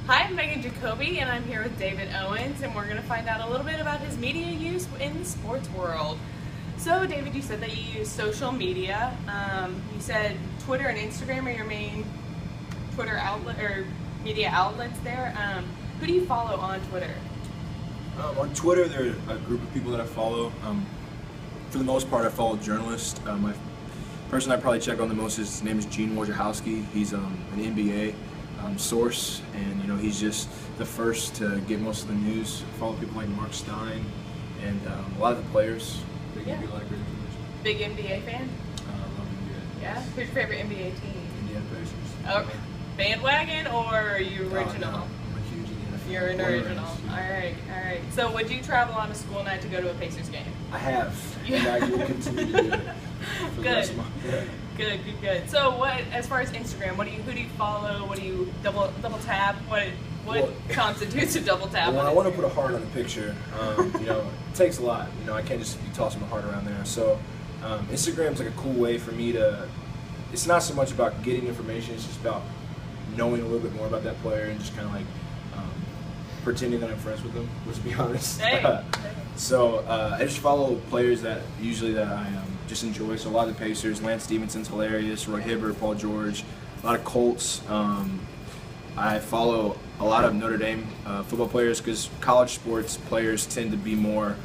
Hi, I'm Megan Jacoby, and I'm here with David Owens, and we're going to find out a little bit about his media use in the sports world. So, David, you said that you use social media. You said Twitter and Instagram are your main Twitter outlet or media outlets there. Who do you follow on Twitter? On Twitter, there are a group of people that I follow. For the most part, I follow journalists. My person I probably check on the most, his name is Gene Wojciechowski. He's an NBA source, and he's just the first to get most of the news. I follow people like Mark Stein and a lot of the players. They give you a lot of great information. Big NBA fan? Love NBA. Yeah? Who's your favorite NBA team? Indiana Pacers. Oh, bandwagon or are you original? No, I'm a huge Indiana fan. You're an Born and original. raised, All yeah. right, all right. So would you travel on a school night to go to a Pacers game? I have, and I will continue to do it. For the rest of my, yeah. Good. So what, as far as Instagram, who do you follow? What do you double tap? What constitutes a double tap? Well, when I want to put a heart on a picture, it takes a lot. I can't just be tossing my heart around there. So Instagram's like a cool way for me to. It's not so much about getting information; it's just about knowing a little bit more about that player and just kind of like pretending that I'm friends with them. Let's be honest. Hey. So I just follow players that I just enjoy. So a lot of the Pacers, Lance Stephenson's hilarious, Roy Hibbert, Paul George, a lot of Colts. I follow a lot of Notre Dame football players because college sports players tend to be more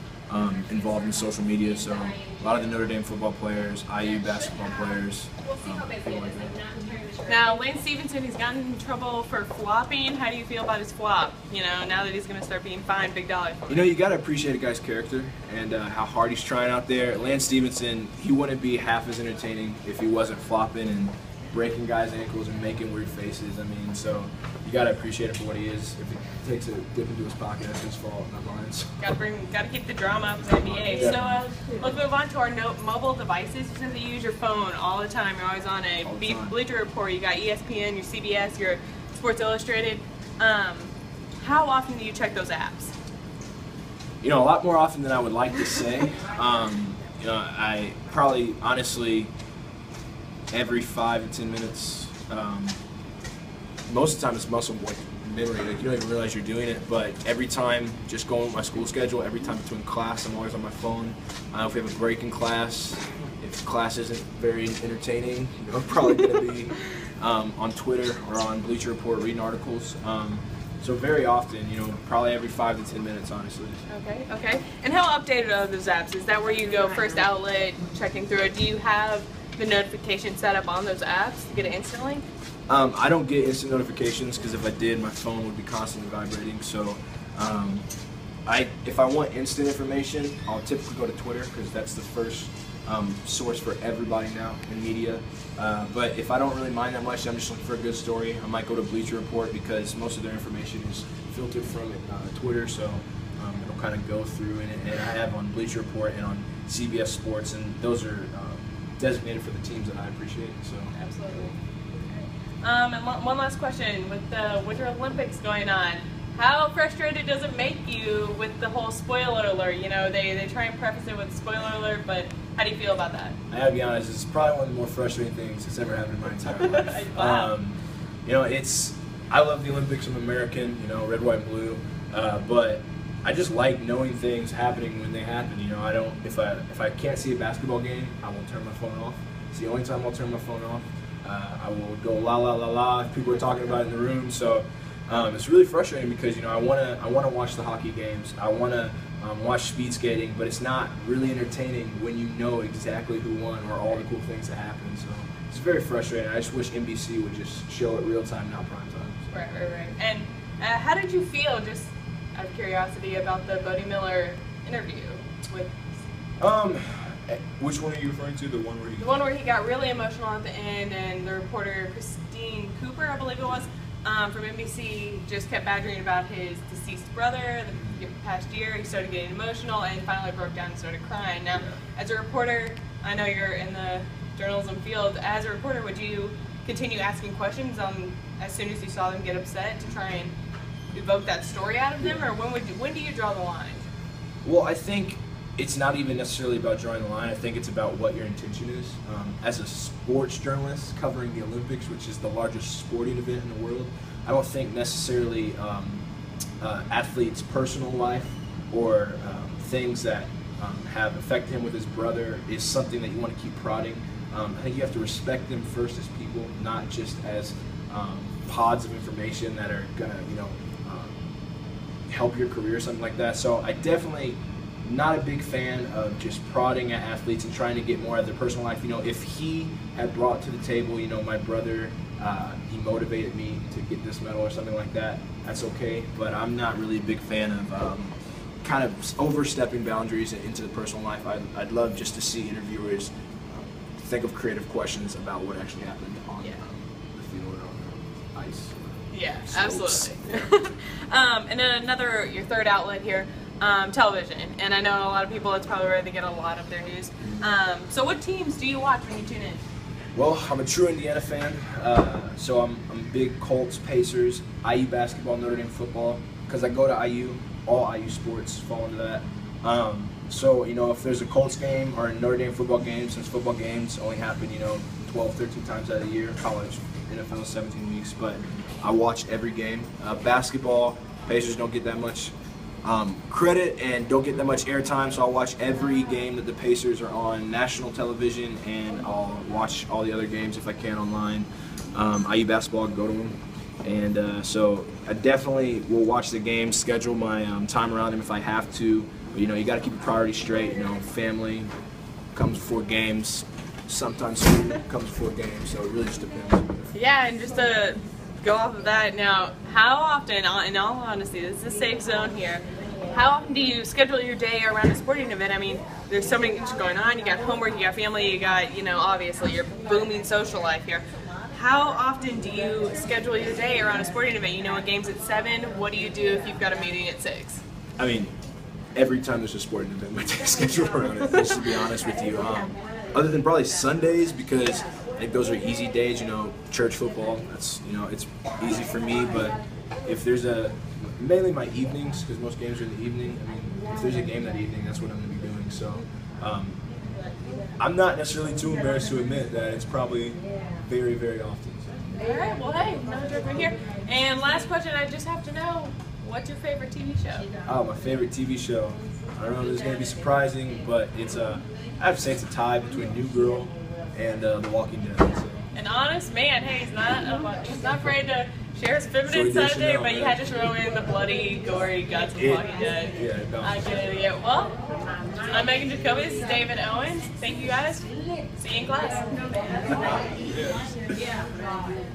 involved in social media. So a lot of the Notre Dame football players, IU basketball players, people like that. Now, Lance Stephenson, he's gotten in trouble for flopping. How do you feel about his flop? Now that he's going to start being fined big dollar for it. You got to appreciate a guy's character and how hard he's trying out there. Lance Stephenson, he wouldn't be half as entertaining if he wasn't flopping and breaking guys' ankles and making weird faces. So you got to appreciate it for what he is. If he takes a dip into his pocket, that's his fault, not mine. So. Got to keep the drama up in the NBA. Yeah. So let's move on to our mobile devices. You said that you use your phone all the time. You're always on it. Bleacher Report. You got ESPN, your CBS, your Sports Illustrated. How often do you check those apps? A lot more often than I would like to say. I probably, honestly, every 5 to 10 minutes. Most of the time it's muscle memory. You don't even realize you're doing it, but every time, just going with my school schedule, every time between class, I'm always on my phone. If we have a break in class, if class isn't very entertaining, I'm probably going to be on Twitter or on Bleacher Report reading articles. So very often, probably every 5 to 10 minutes, honestly. Okay. And how updated are those apps? Is that where you go first outlet, checking through it? Do you have the notification set up on those apps to get it instantly? I don't get instant notifications because if I did, my phone would be constantly vibrating. So if I want instant information, I'll typically go to Twitter because that's the first source for everybody now in media. But if I don't really mind that much, I'm just looking for a good story, I might go to Bleacher Report because most of their information is filtered from Twitter, so it'll kind of go through. And I have on Bleacher Report and on CBS Sports, and those are designated for the teams that I appreciate. So absolutely. And one last question: with the Winter Olympics going on, how frustrated does it make you with the whole spoiler alert? They try and preface it with spoiler alert, but how do you feel about that? I gotta be honest, it's probably one of the more frustrating things that's ever happened in my entire life. Wow. I love the Olympics. I'm American, red, white, and blue, but I just like knowing things happening when they happen. If I can't see a basketball game, I won't turn my phone off. It's the only time I'll turn my phone off. I will go la la la la if people are talking about it in the room. So it's really frustrating because I wanna watch the hockey games. I wanna watch speed skating, but it's not really entertaining when you know exactly who won or all the cool things that happen. So it's very frustrating. I just wish NBC would just show it real time, not prime time. So. Right. And how did you feel, just out of curiosity, about the Bodie Miller interview with? Which one are you referring to? The one where he got really emotional at the end, and the reporter Christine Cooper, I believe it was, from NBC, just kept badgering about his deceased brother. The past year, he started getting emotional and finally broke down and started crying. Now, as a reporter, I know you're in the journalism field. As a reporter, would you continue asking questions as soon as you saw them get upset to try and evoke that story out of them, or when do you draw the line? Well, I think it's not even necessarily about drawing the line. I think it's about what your intention is. As a sports journalist covering the Olympics, which is the largest sporting event in the world, I don't think necessarily athletes' personal life or things that have affected him with his brother is something that you want to keep prodding. I think you have to respect them first as people, not just as pods of information that are gonna, help your career or something like that. So I definitely not a big fan of just prodding at athletes and trying to get more out of their personal life. If he had brought to the table, my brother, he motivated me to get this medal or something like that, that's okay. But I'm not really a big fan of kind of overstepping boundaries into the personal life. I'd love just to see interviewers think of creative questions about what actually happened on the field or on the ice. Yeah, Slopes. absolutely. And then your third outlet here, television. And I know a lot of people, it's probably where they get a lot of their news. So what teams do you watch when you tune in? Well, I'm a true Indiana fan, so I'm big Colts, Pacers, IU basketball, Notre Dame football, because I go to IU, all IU sports fall into that. So, if there's a Colts game or a Notre Dame football game, since football games only happen, 12, 13 times out of the year, college, NFL 17 weeks, but I watch every game. Basketball, Pacers don't get that much credit and don't get that much airtime, so I'll watch every game that the Pacers are on national television, and I'll watch all the other games if I can online. IU basketball, go to them. And so I definitely will watch the games, schedule my time around them if I have to. But, you got to keep your priorities straight. Family comes before games. Sometimes school comes before games, so it really just depends. Yeah, and just to go off of that, now, how often, in all honesty, this is a safe zone here, how often do you schedule your day around a sporting event? I mean, there's so many things going on. You got homework, you got family, you got, obviously your booming social life here. How often do you schedule your day around a sporting event? A game's at 7. What do you do if you've got a meeting at 6? I mean, every time there's a sporting event, my day's scheduled around it, just to be honest with you. Other than probably Sundays, because I think those are easy days, church football, that's, it's easy for me. But if there's mainly my evenings, because most games are in the evening, I mean, if there's a game that evening, that's what I'm going to be doing. So I'm not necessarily too embarrassed to admit that it's probably very, very often. All right, well, hey, another joke right here. And last question, I just have to know, what's your favorite TV show? Oh, my favorite TV show. I don't know if this is going to be surprising, but it's I have to say it's a tie between New Girl and The Walking Dead. So. An honest man, hey, he's not afraid to share his feminine side there, but you had to throw in the bloody, gory guts of The Walking Dead. Yeah, no. I get it. Yeah. Well, I'm Megan Jacoby. This is David Owens. Thank you guys. See you in class. Yeah.